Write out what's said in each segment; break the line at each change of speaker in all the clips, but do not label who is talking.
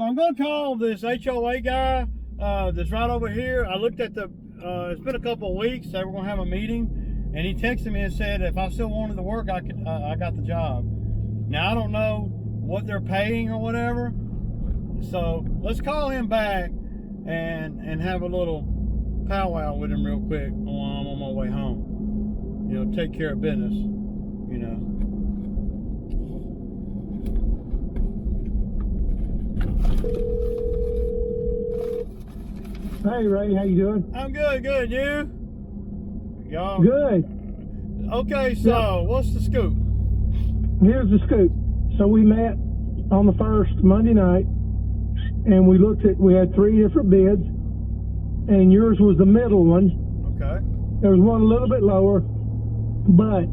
So I'm going to call this HOA guy that's right over here. I looked at the, it's been a couple of weeks. They were going to have a meeting, and he texted me and said if I still wanted to work, I could. I got the job. Now I don't know what they're paying or whatever. So let's call him back and have a little powwow with him real quick while I'm on my way home. You know, take care of business. You know.
Hey Ray, how you doing?
I'm good, good. You? Y'all?
Good.
Okay, so what's the scoop?
Here's the scoop. So we met on the first Monday night, and we had 3 different bids, and yours was the middle one.
Okay.
There was one a little bit lower, but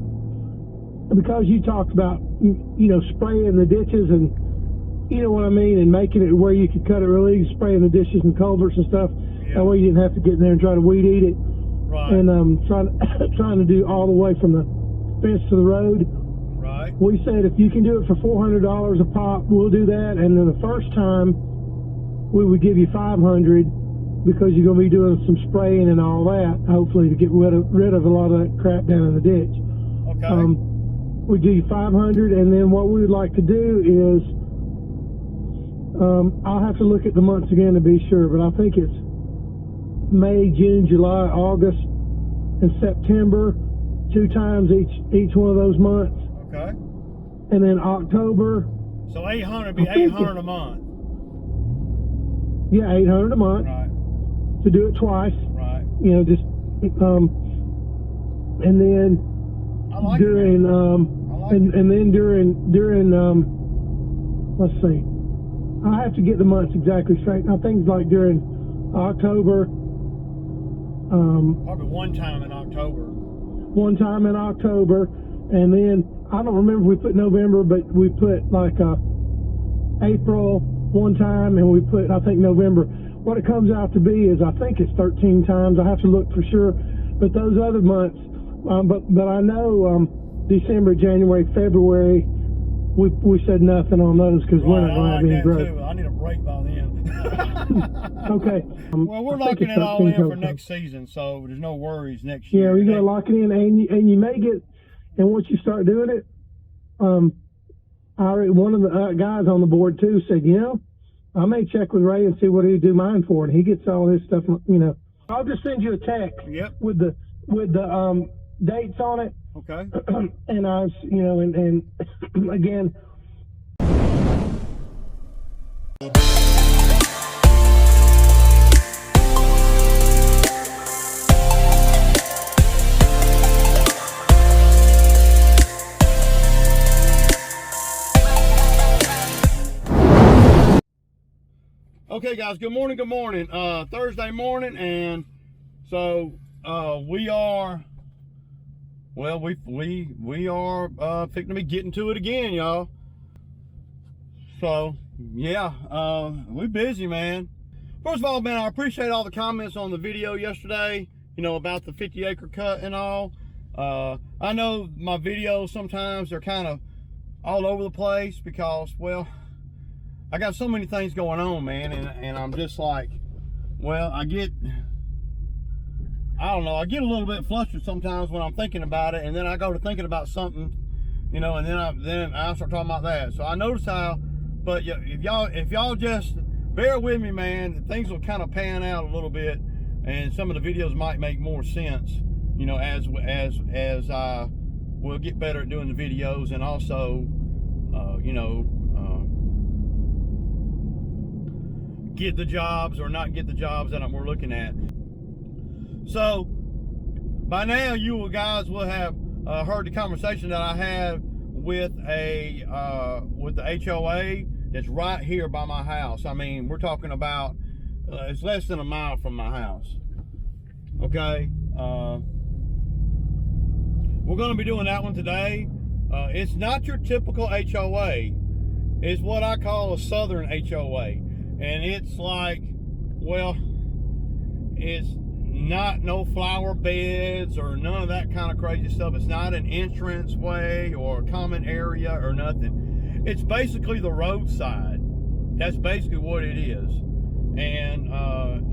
because you talked about, you know, spraying the ditches and, you know what I mean, and making it where you could cut it really easy, spraying the ditches and culverts and stuff.
Yeah.
That way you didn't have to get in there and try to weed eat it.
Right.
And trying to do all the way from the fence to the road.
Right.
We said if you can do it for $400 a pop, we'll do that. And then the first time we would give you $500 because you're going to be doing some spraying and all that, hopefully to get rid of a lot of that crap down in the ditch.
Okay.
We give you $500, and then what we would like to do is, I'll have to look at the months again to be sure, but I think it's May, June, July, August, and September, 2 times each one of those months.
Okay.
And then October.
So 800 be 800 a month.
Yeah, 800 a month.
Right.
To do it twice.
Right.
You know, just and then
I like
during
it.
and then during let's see, I have to get the months exactly straight. I think it's like during October.
Probably one time in October.
One time in October, and then I don't remember if we put November, but we put like April one time, and we put, I think, November. What it comes out to be is I think it's 13 times. I have to look for sure, but those other months, but I know December, January, February, we said nothing on those because we're not going to have any growth.
I need a break by then.
Okay.
Well, we're locking it all in for next season, so there's no worries next
Yeah,
year.
we're going to lock it in, and you may get, and once you start doing it, one of the guys on the board too said, you know, I may check with Ray and see what he'd do mine for, and he gets all his stuff, you know. I'll just send you a text.
Yep.
With the dates on it.
Okay.
And I was, you know, and again.
Okay, guys. Good morning. Good morning. Thursday morning, and so we are. Well, we are fixing to be getting to it again, y'all. So yeah, we're busy, man. First of all, man, I appreciate all the comments on the video yesterday. You know, about the 50-acre cut and all. I know my videos sometimes they're kind of all over the place because, well, I got so many things going on, man, and I'm just like, well, I get a little bit flustered sometimes when I'm thinking about it, and then I go to thinking about something, you know, and then I start talking about that. So I notice how, but if y'all just bear with me, man, things will kind of pan out a little bit, and some of the videos might make more sense, you know, as I will get better at doing the videos, and also, you know, get the jobs or not get the jobs that we're looking at. So by now you guys will have heard the conversation that I had with the HOA that's right here by my house. I mean, we're talking about it's less than a mile from my house. Okay, we're going to be doing that one today. It's not your typical HOA. It's what I call a southern HOA. And it's like, well, it's not no flower beds or none of that kind of crazy stuff. It's not an entrance way or a common area or nothing. It's basically the roadside. That's basically what it is. And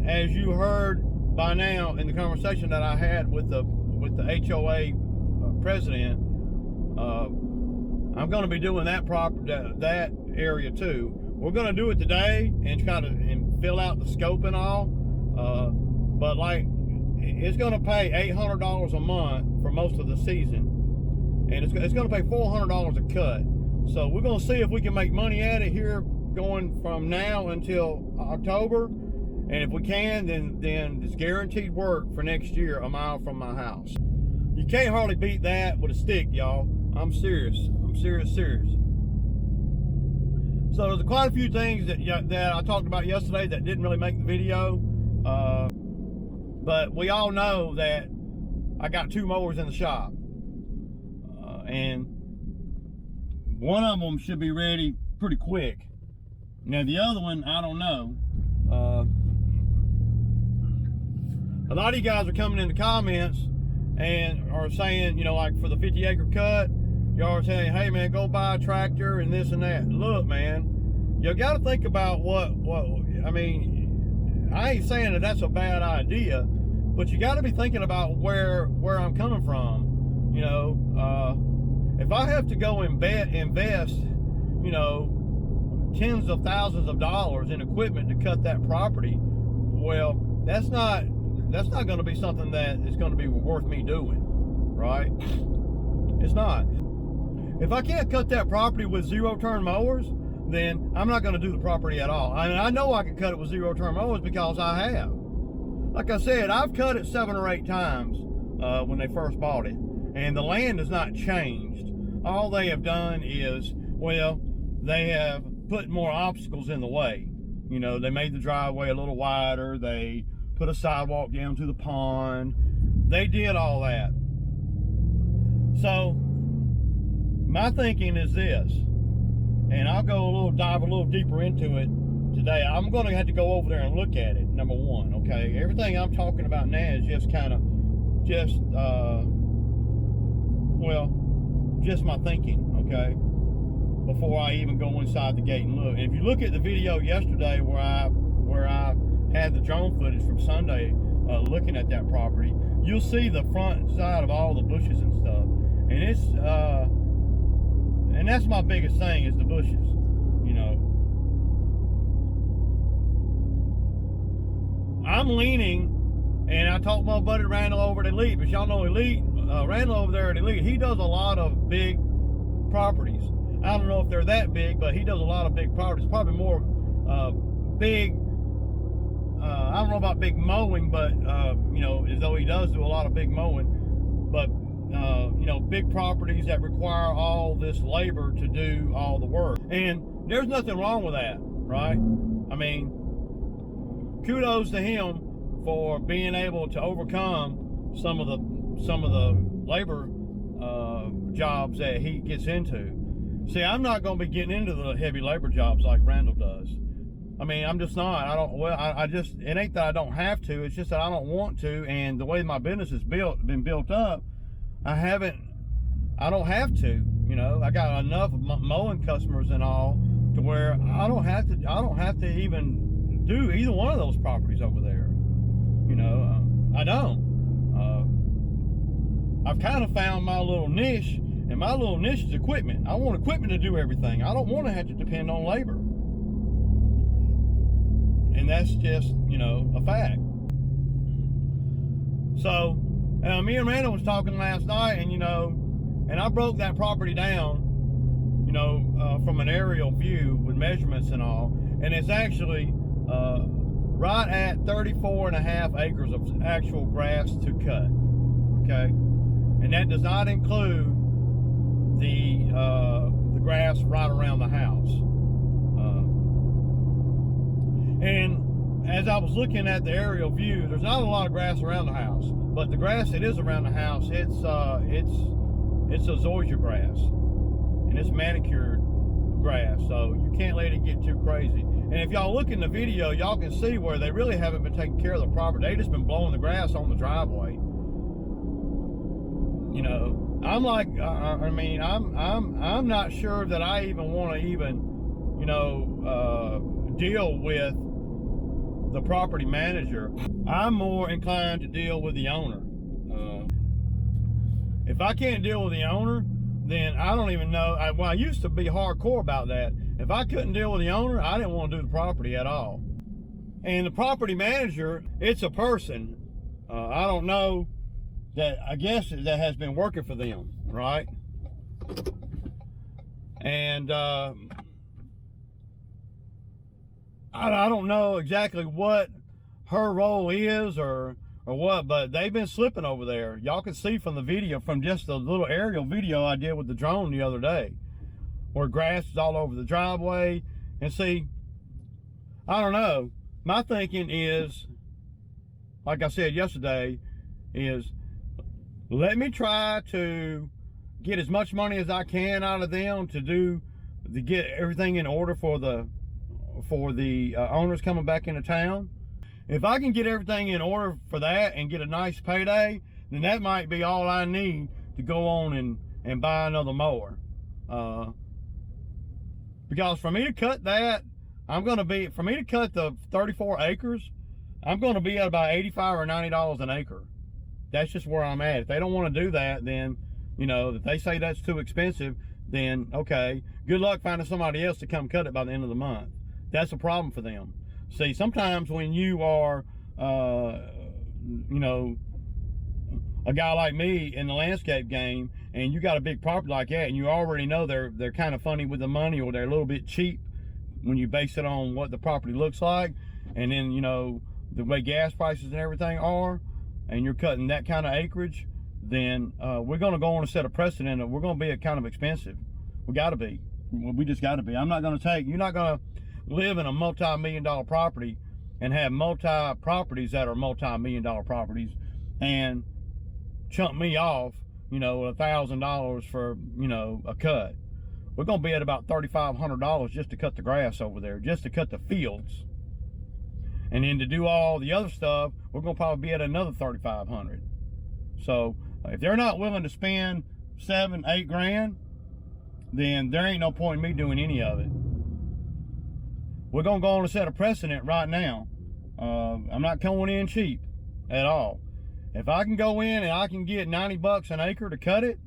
as you heard by now in the conversation that I had with the HOA president, I'm going to be doing that area too. We're going to do it today and kind of fill out the scope and all. But like, it's going to pay $800 a month for most of the season, and it's going to pay $400 a cut. So we're going to see if we can make money at it here going from now until October, and if we can, then it's guaranteed work for next year, a mile from my house. You can't hardly beat that with a stick, y'all. I'm serious. I'm serious. So there's quite a few things that I talked about yesterday that didn't really make the video, but we all know that I got 2 mowers in the shop, and one of them should be ready pretty quick. Now the other one, I don't know. A lot of you guys are coming in the comments and are saying, you know, like for the 50-acre cut, y'all are saying, hey man, go buy a tractor and this and that. Look, man, you got to think about what I mean. I ain't saying that that's a bad idea, but you got to be thinking about where I'm coming from. You know, if I have to go invest, you know, tens of thousands of dollars in equipment to cut that property, well, that's not going to be something that is going to be worth me doing, right? It's not. If I can't cut that property with 0-turn mowers, then I'm not going to do the property at all. I know I can cut it with 0-turn mowers because I have. Like I said, I've cut it 7 or 8 times when they first bought it, and the land has not changed. All they have done is, well, they have put more obstacles in the way. You know, they made the driveway a little wider. They put a sidewalk down to the pond. They did all that. So my thinking is this, and I'll dive a little deeper into it today. I'm going to have to go over there and look at it, number one, okay? Everything I'm talking about now is just kind of just my thinking, okay? Before I even go inside the gate and look. And if you look at the video yesterday where I had the drone footage from Sunday looking at that property, you'll see the front side of all the bushes and stuff. And it's and that's my biggest thing is the bushes, you know. I'm leaning, and I talked to my buddy Randall over at Elite, but y'all know Elite, Randall over there at Elite, he does a lot of big properties. I don't know if they're that big, but he does a lot of big properties. Probably more big. I don't know about big mowing, but you know, as though he does do a lot of big mowing. But you know, big properties that require all this labor to do all the work. And there's nothing wrong with that, right? I mean, kudos to him for being able to overcome some of the labor jobs that he gets into. See, I'm not going to be getting into the heavy labor jobs like Randall does. I mean, I'm just not. I just, it ain't that I don't have to. It's just that I don't want to. And the way my business has been built up, I don't have to. You know, I got enough mowing customers and all to where I don't have to even do either one of those properties over there. You know, I don't. I've kind of found my little niche. And my little niche is equipment. I want equipment to do everything. I don't want to have to depend on labor. And that's just, you know, a fact. So, me and Randall was talking last night, and, you know, and I broke that property down, you know, from an aerial view with measurements and all. And it's actually right at 34.5 acres of actual grass to cut. Okay? And that does not include the grass right around the house. And as I was looking at the aerial view, there's not a lot of grass around the house, but the grass that is around the house, it's a zoysia grass, and it's manicured grass, so you can't let it get too crazy. And if y'all look in the video, y'all can see where they really haven't been taking care of the property. They just been blowing the grass on the driveway. You know, I'm like, I mean, I'm not sure that I even want to you know, deal with the property manager. I'm more inclined to deal with the owner. If I can't deal with the owner, then I don't even know. I used to be hardcore about that. If I couldn't deal with the owner, I didn't want to do the property at all. And the property manager, it's a person. I don't know, that I guess that has been working for them, right? And I don't know exactly what her role is or what, but they've been slipping over there. Y'all can see from the video, from just the little aerial video I did with the drone the other day, where grass is all over the driveway. And see, I don't know. My thinking is, like I said yesterday, is let me try to get as much money as I can out of them to get everything in order for the owners coming back into town. If I can get everything in order for that and get a nice payday, then that might be all I need to go on and buy another mower. Because for me to cut that, for me to cut the 34 acres, I'm going to be at about $85 or $90 an acre. That's just where I'm at. If they don't want to do that, then, you know, if they say that's too expensive, then okay, good luck finding somebody else to come cut it by the end of the month. That's a problem for them. See, sometimes when you are, you know, a guy like me in the landscape game, and you got a big property like that, and you already know they're kind of funny with the money, or they're a little bit cheap when you base it on what the property looks like, and then, you know, the way gas prices and everything are, and you're cutting that kind of acreage, then we're going to go on and set a precedent that we're going to be kind of expensive. We got to be. We just got to be. You're not going to live in a multi-million-dollar property and have multi-properties that are multi-million-dollar properties and chunk me off, you know, $1,000 for, you know, a cut. We're going to be at about $3,500 just to cut the grass over there, just to cut the fields. And then to do all the other stuff, we're going to probably be at another $3,500. So if they're not willing to spend $7-8 grand, then there ain't no point in me doing any of it. We're going to go on and set a precedent right now. I'm not going in cheap at all. If I can go in and I can get $90 an acre to cut it,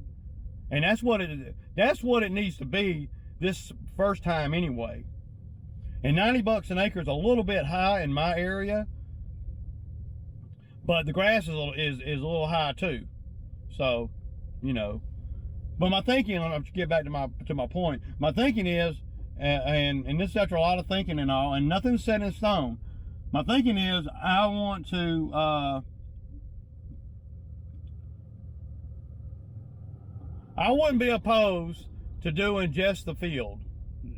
and that's what it needs to be this first time anyway. And $90 an acre is a little bit high in my area, but the grass is a little high too. So, you know, but my thinking, to get back to my point, my thinking is, and this is after a lot of thinking and all, and nothing's set in stone. My thinking is I want to I wouldn't be opposed to doing just the field,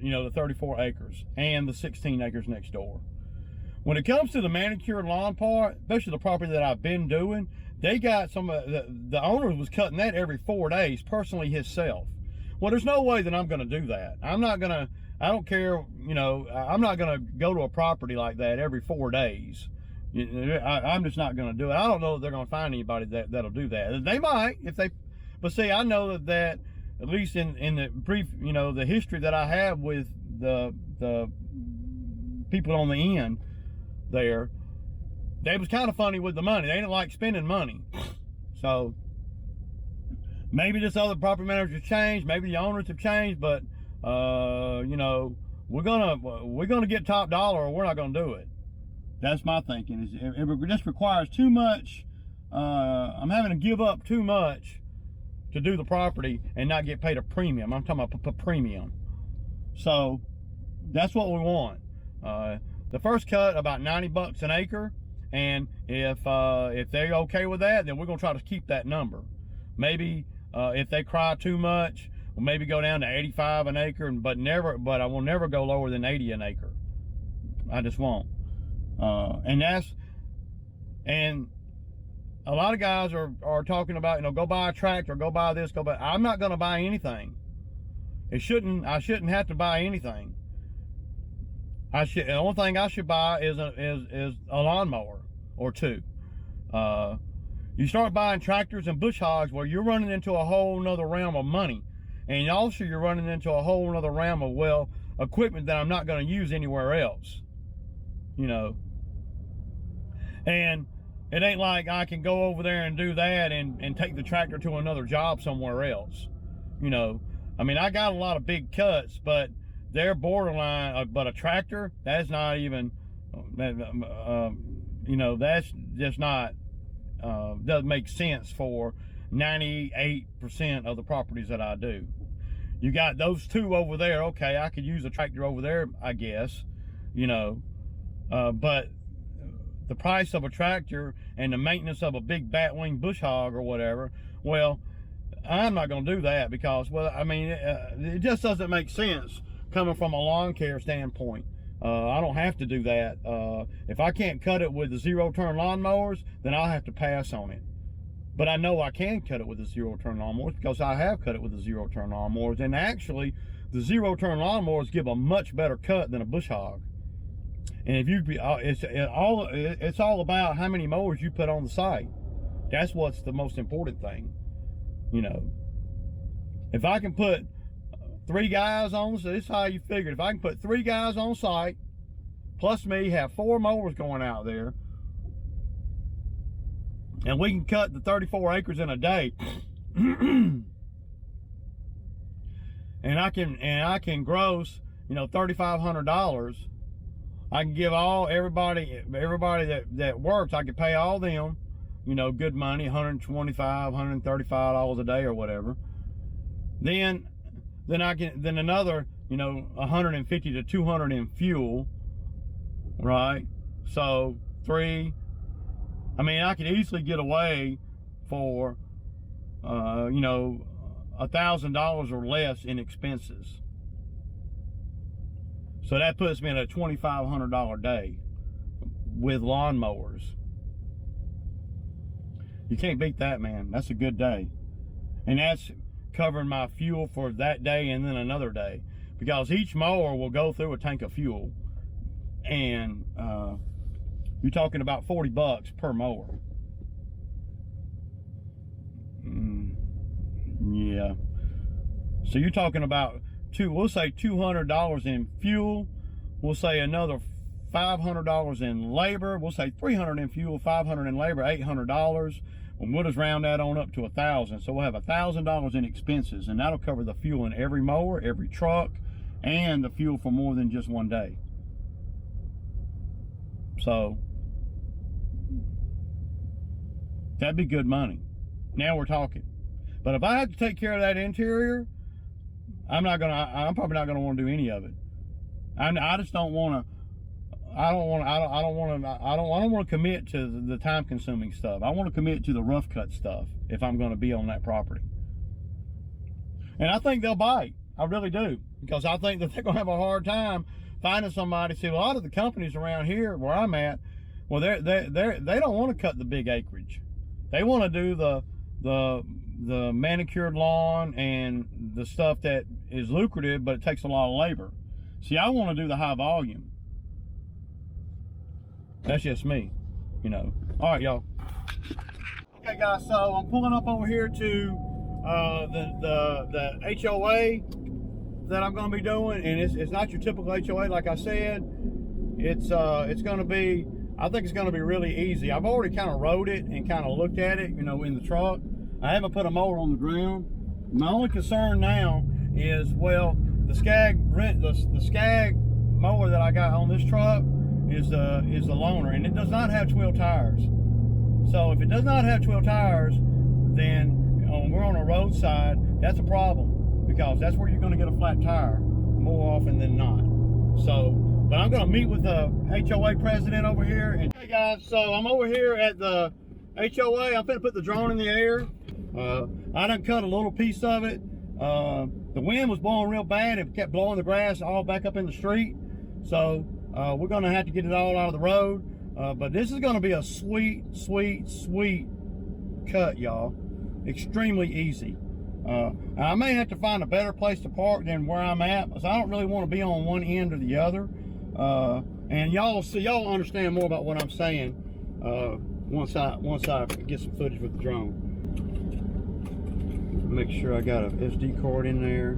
you know, the 34 acres and the 16 acres next door. When it comes to the manicured lawn part, especially the property that I've been doing, they got the owner was cutting that every 4 days, personally himself. Well, there's no way that I'm going to do that. I don't care, you know, I'm not going to go to a property like that every 4 days. I'm just not going to do it. I don't know if they're going to find anybody that'll do that. They might, but see, I know that at least in the brief, you know, the history that I have with the people on the end there, they was kind of funny with the money. They didn't like spending money. So maybe this other property manager's changed, maybe the owners have changed, but you know, we're gonna get top dollar or we're not gonna do it. That's my thinking. It just requires too much. I'm having to give up too much to do the property and not get paid a premium. I'm talking about premium. So that's what we want. The first cut about $90 an acre, and if they're okay with that, then we're gonna try to keep that number. Maybe if they cry too much, we'll maybe go down to 85 an acre, but I will never go lower than 80 an acre. I just won't. And a lot of guys are talking about, you know, go buy a tractor, go buy this, go buy. I'm not going to buy anything. I shouldn't have to buy anything. The only thing I should buy is a lawnmower or two. You start buying tractors and bush hogs, where you're running into a whole nother realm of money, and also you're running into a whole nother realm of, well, equipment that I'm not going to use anywhere else, you know. And it ain't like I can go over there and do that and take the tractor to another job somewhere else, you know. I mean, I got a lot of big cuts, but they're borderline. But a tractor, that's not even, you know, that's just not, doesn't make sense for 98% of the properties that I do. You got those two over there. Okay, I could use a tractor over there, I guess, you know, but the price of a tractor and the maintenance of a big batwing bush hog or whatever, well, I'm not going to do that because, well, I mean, it just doesn't make sense coming from a lawn care standpoint. I don't have to do that. If I can't cut it with the zero-turn lawnmowers, then I'll have to pass on it. But I know I can cut it with the zero-turn lawnmowers because I have cut it with the zero-turn lawnmowers. And actually, the zero-turn lawnmowers give a much better cut than a bush hog. And if you, it's all about how many mowers you put on the site. That's what's the most important thing, you know. If I can put 3 guys on, so this is how you figure it. If I can put 3 guys on site, plus me, have 4 mowers going out there, and we can cut the 34 acres in a day, and I can gross, you know, $3,500. I can give everybody that works, I can pay all them, you know, good money, $125, $135 a day or whatever. Then another, you know, 150 to 200 in fuel, right? So I mean, I could easily get away for, you know, $1,000 or less in expenses. So that puts me at a $2,500 day with lawnmowers. You can't beat that, man. That's a good day. And that's covering my fuel for that day and then another day. Because each mower will go through a tank of fuel. And you're talking about $40 per mower. Yeah. So you're talking about we'll say $200 in fuel. We'll say another $500 in labor. We'll say $300 in fuel, $500 in labor, $800. And we'll just round that on up to $1,000. So we'll have $1,000 in expenses, and that'll cover the fuel in every mower, every truck, and the fuel for more than just one day. So that'd be good money. Now we're talking. But if I have to take care of that interior, I'm probably not gonna want to do any of it. I just don't want to. I don't want to commit to the time-consuming stuff. I want to commit to the rough cut stuff if I'm going to be on that property. And I think they'll bite. I really do, because I think that they're going to have a hard time finding somebody. See, a lot of the companies around here where I'm at, well, they don't want to cut the big acreage. They want to do the manicured lawn and the stuff that is lucrative, but it takes a lot of labor. See, I want to do the high volume. That's just me, you know. All right, y'all. Okay, guys, so I'm pulling up over here to the HOA that I'm going to be doing, and it's not your typical HOA, like I said. It's going to be, I think it's going to be really easy. I've already kind of rode it and kind of looked at it, you know, in the truck. I haven't put a mower on the ground. My only concern now is, well, the Skag mower that I got on this truck is the loaner, and it does not have 12 tires. So if it does not have 12 tires, then we're on a roadside. That's a problem, because that's where you're going to get a flat tire more often than not. So, but I'm going to meet with the HOA president over here. And hey guys, so I'm over here at the HOA. I'm finna put the drone in the air. I done cut a little piece of it. The wind was blowing real bad. It kept blowing the grass all back up in the street. So we're going to have to get it all out of the road. But this is going to be a sweet cut, y'all. Extremely easy. I may have to find a better place to park than where I'm at, because I don't really want to be on one end or the other. And y'all understand more about what I'm saying once I get some footage with the drone. Make sure I got a SD card in there.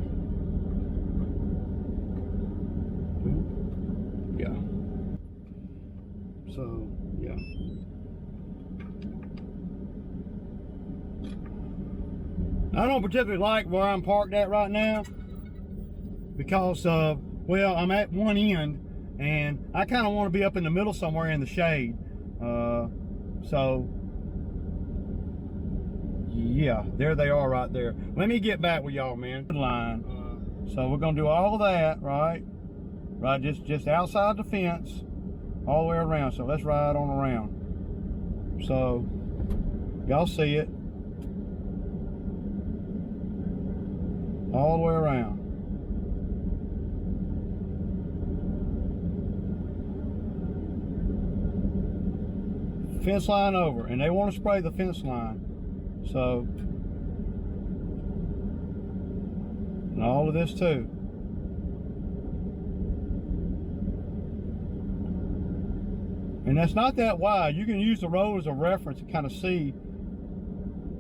So yeah. I don't particularly like where I'm parked at right now because well, I'm at one end and I kind of want to be up in the middle somewhere in the shade. So yeah, there they are right there. Let me get back with y'all, man. Line. So we're gonna do all of that, right? Right, just outside the fence, all the way around. So let's ride on around. So y'all see it. All the way around. Fence line over, and they want to spray the fence line. So, and all of this too. And that's not that wide. You can use the road as a reference to kind of see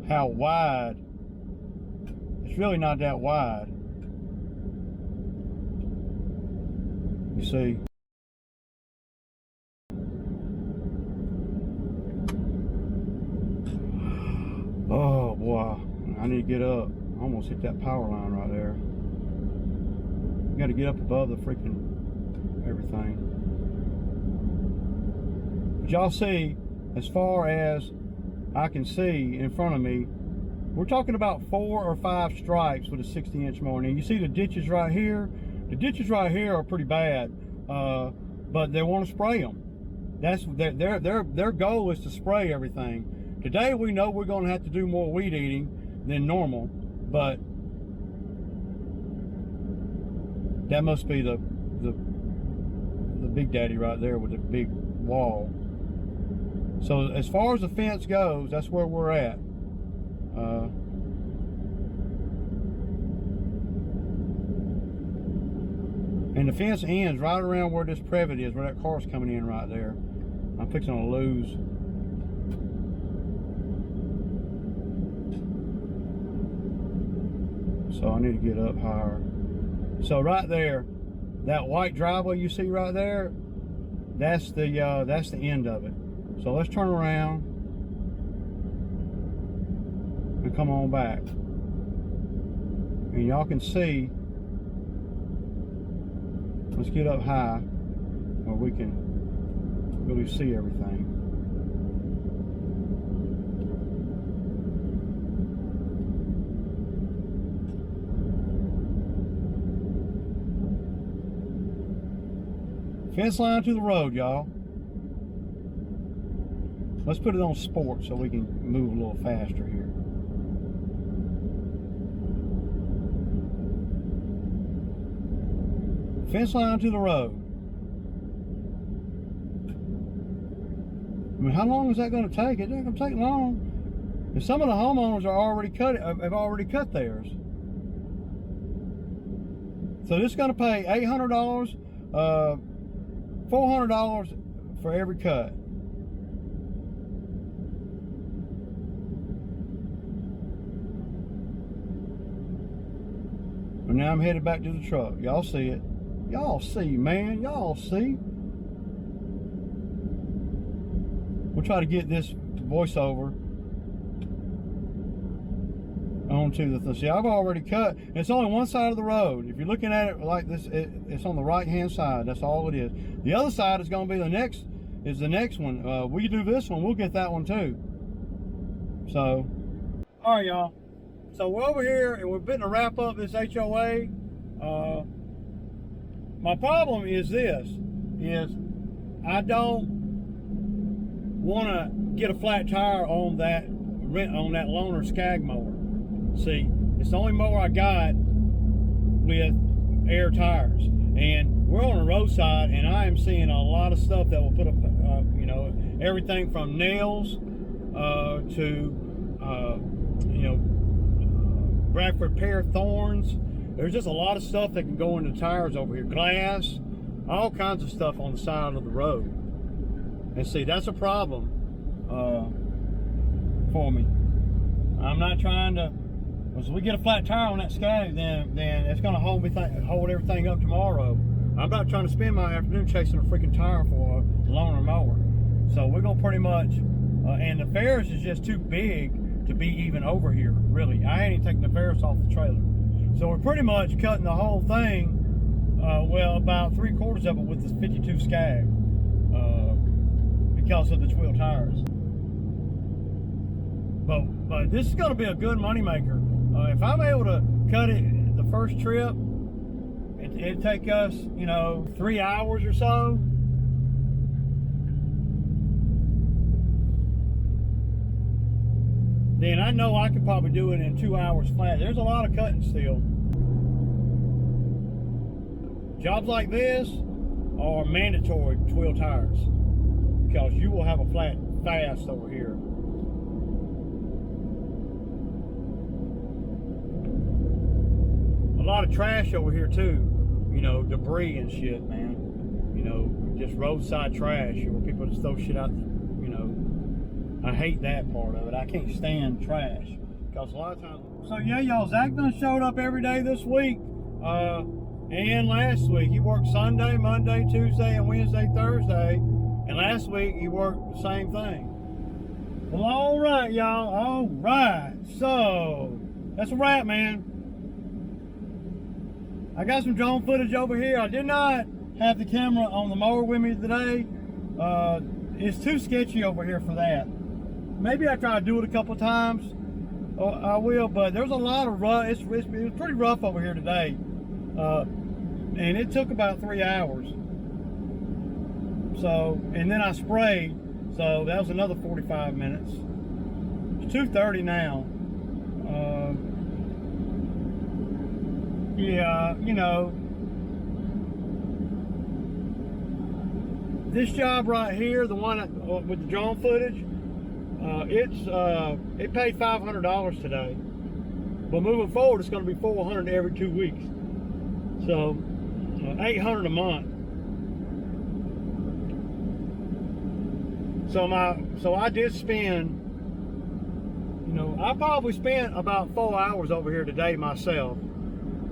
how wide. It's really not that wide. You see. Oh boy, I need to get up. I almost hit that power line right there. You got to get up above the freaking everything. But y'all see, as far as I can see in front of me, we're talking about 4 or 5 stripes with a 60-inch mower. And you see the ditches right here. The ditches right here are pretty bad, but they want to spray them. That's their goal is to spray everything. Today we know we're going to have to do more weed eating than normal, but that must be the big daddy right there with the big wall. So as far as the fence goes, that's where we're at. And the fence ends right around where this privet is, where that car's coming in right there. I'm fixing to lose. So I need to get up higher. So right there, that white driveway you see right there, that's the end of it. So let's turn around and come on back. And y'all can see, let's get up high where we can really see everything. Fence line to the road, y'all. Let's put it on sport so we can move a little faster here. Fence line to the road. I mean, how long is that going to take? It's not going to take long. And some of the homeowners are have already cut theirs. So this is going to pay $800, $400 for every cut. And now I'm headed back to the truck. Y'all see it. Y'all see, man. Y'all see. We'll try to get this voiceover onto the, see, I've already cut. It's only one side of the road. If you're looking at it like this, it's on the right hand side. That's all it is. The other side is going to be the next one. We do this one, we'll get that one too. So, all right, y'all. So we're over here and we're fitting to wrap up this HOA. My problem is this, I don't want to get a flat tire on that loaner Skag mower. See, it's the only mower I got with air tires, and we're on the roadside, and I am seeing a lot of stuff that will put up, you know, everything from nails to Bradford pear thorns. There's just a lot of stuff that can go into tires over here. Glass, all kinds of stuff on the side of the road. And see, that's a problem for me. I'm not trying to, as we get a flat tire on that Skag, then it's going to hold everything up tomorrow. I'm not trying to spend my afternoon chasing a freaking tire for a loaner mower. So we're gonna pretty much, and the Ferris is just too big to be even over here, really. I ain't even taking the Ferris off the trailer. So we're pretty much cutting the whole thing, well, about 3/4 of it with this 52 Skag, because of the 12 tires. But this is gonna be a good money maker. If I'm able to cut it the first trip, it'd take us, 3 hours or so. Then I know I could probably do it in 2 hours flat. There's a lot of cutting still. Jobs like this are mandatory 12 tires, because you will have a flat fast over here. A lot of trash over here too, debris and shit, man. Just roadside trash, where people just throw shit out. I hate that part of it. I can't stand trash, because a lot of times. So yeah, y'all, Zack done showed up every day this week, and last week. He worked Sunday, Monday, Tuesday, and Wednesday, Thursday, and last week he worked the same thing. Well, all right, y'all, all right. So that's a wrap, man. I got some drone footage over here. I did not have the camera on the mower with me today. It's too sketchy over here for that. Maybe I try to do it a couple times. I will, but there's a lot of rough. It was pretty rough over here today, and it took about 3 hours. So, and then I sprayed, so that was another 45 minutes. It's 2:30 now. Yeah, this job right here, the one with the drone footage, it paid $500 today, but moving forward it's going to be $400 every 2 weeks, so $800 a month. So I did spend, I probably spent about 4 hours over here today myself.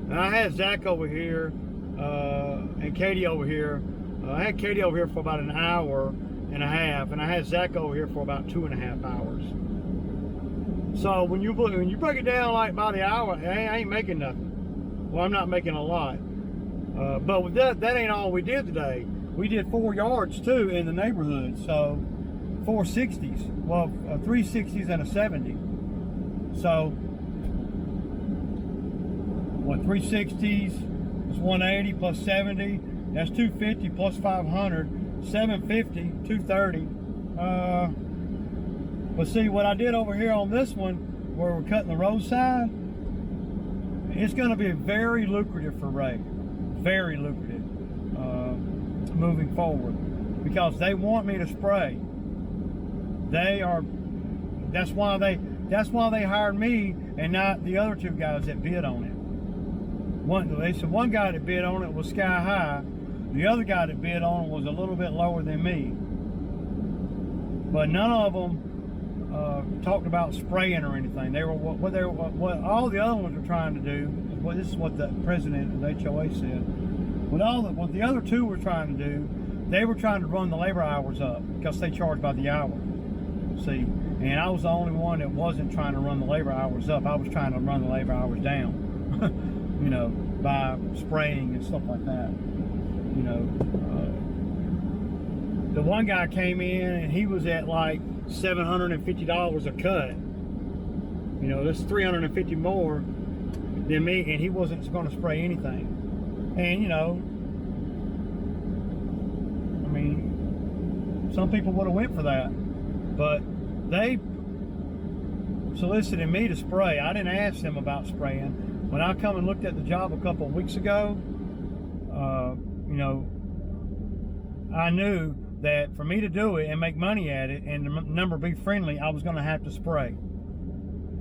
And I had Zack over here and Katie over here. I had Katie over here for about an hour and a half, and I had Zack over here for about 2.5 hours. So when you break it down like by the hour, I ain't making nothing. Well, I'm not making a lot. But with that ain't all we did today. We did 4 yards too in the neighborhood. So 4 60s, well, 3 60s and a 70. So what, 3 60s is 180 plus 70. That's 250 plus 500, 750, 230. But see, what I did over here on this one, where we're cutting the roadside, it's going to be very lucrative for Ray. Very lucrative moving forward, because they want me to spray. That's why they hired me and not the other 2 guys that bid on it. They said one guy that bid on it was sky high. The other guy that bid on it was a little bit lower than me. But none of them talked about spraying or anything. They were what all the other ones were trying to do. This is what the president of the HOA said. What the other 2 were trying to do, they were trying to run the labor hours up, because they charge by the hour. See, and I was the only one that wasn't trying to run the labor hours up. I was trying to run the labor hours down. By spraying and stuff like that. The one guy came in and he was at like $750 a cut. This is $350 more than me, and he wasn't going to spray anything. And some people would have went for that, but they solicited me to spray. I didn't ask them about spraying. When I come and looked at the job a couple of weeks ago, I knew that for me to do it and make money at it and the number be friendly, I was going to have to spray.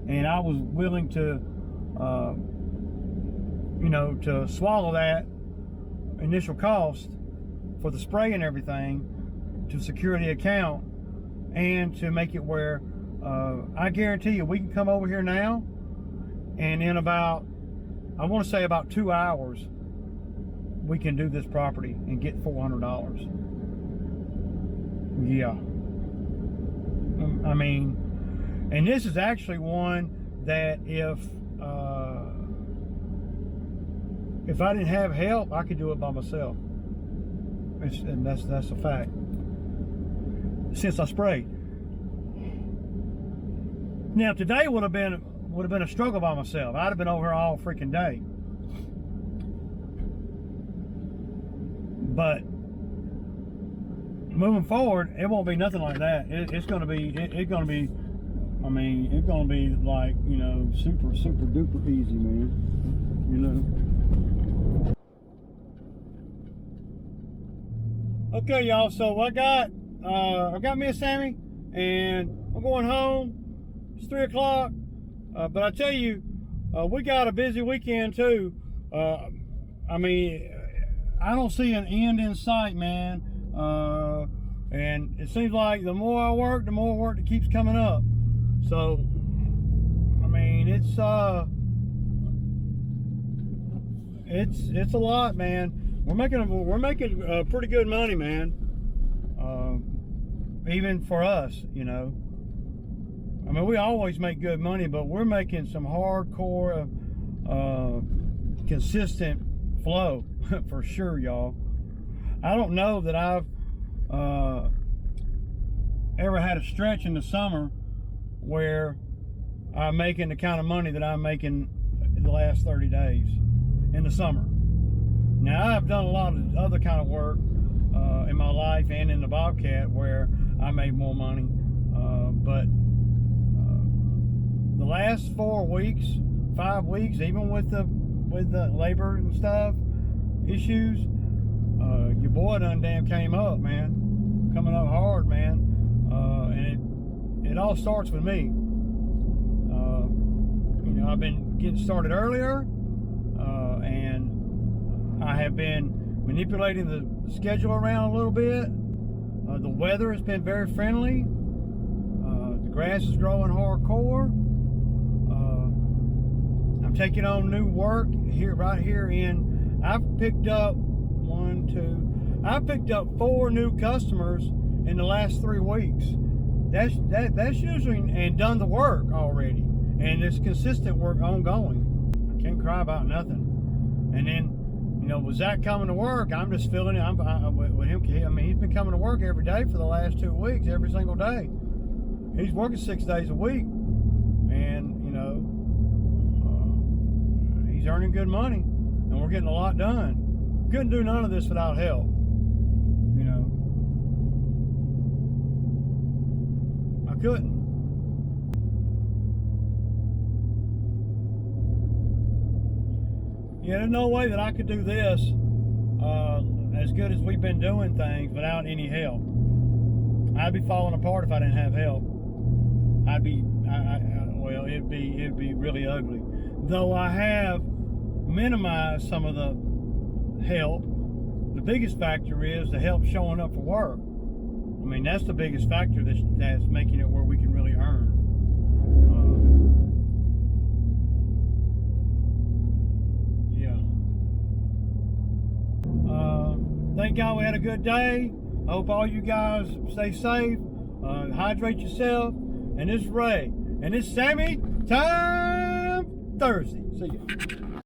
And I was willing to, to swallow that initial cost for the spray and everything to secure the account, and to make it where I guarantee you we can come over here now, and in about, I want to say about 2 hours, we can do this property and get $400. Yeah. I mean, and this is actually one that if I didn't have help, I could do it by myself. And that's a fact. Since I sprayed. Now today would have been a struggle by myself. I'd have been over here all freaking day. But moving forward, it won't be nothing like that. It's gonna be. I mean, it's gonna be like, you know, super duper easy, man. You know. Okay, y'all. So I got me a Sammy, and I'm going home. It's 3 o'clock. But I tell you, we got a busy weekend too. I mean, I don't see an end in sight, man. And it seems like the more I work, the more work that keeps coming up. So, I mean, it's a lot, man. We're making pretty good money, man. Even for us, you know. I mean, we always make good money, but we're making some hardcore, consistent flow for sure, y'all. I don't know that I've ever had a stretch in the summer where I'm making the kind of money that I'm making in the last 30 days in the summer. Now, I've done a lot of other kind of work in my life and in the Bobcat where I made more money, but the last 4 weeks, 5 weeks, even with the labor and stuff issues, your boy done damn came up, man. Coming up hard, man. And it all starts with me. You know, I've been getting started earlier, and I have been manipulating the schedule around a little bit. The weather has been very friendly. The grass is growing hardcore. I'm taking on new work right here in. I've picked up 4 new customers in the last 3 weeks. That's usually, and done the work already, and it's consistent work ongoing. I can't cry about nothing. And then, you know, with Zack coming to work, I'm just feeling it. With him. I mean, he's been coming to work every day for the last 2 weeks, every single day. He's working 6 days a week, and you know, he's earning good money, and we're getting a lot done. Couldn't do none of this without help, you know. I couldn't. Yeah, there's no way that I could do this as good as we've been doing things without any help. I'd be falling apart if I didn't have help. Well, it'd be really ugly. Though I have minimized some of the help, the biggest factor is the help showing up for work. I mean, that's the biggest factor that's making it where we can really earn. Thank God we had a good day. I hope all you guys stay safe, hydrate yourself, and this is Ray, and it's Sammy Time Thursday. See ya.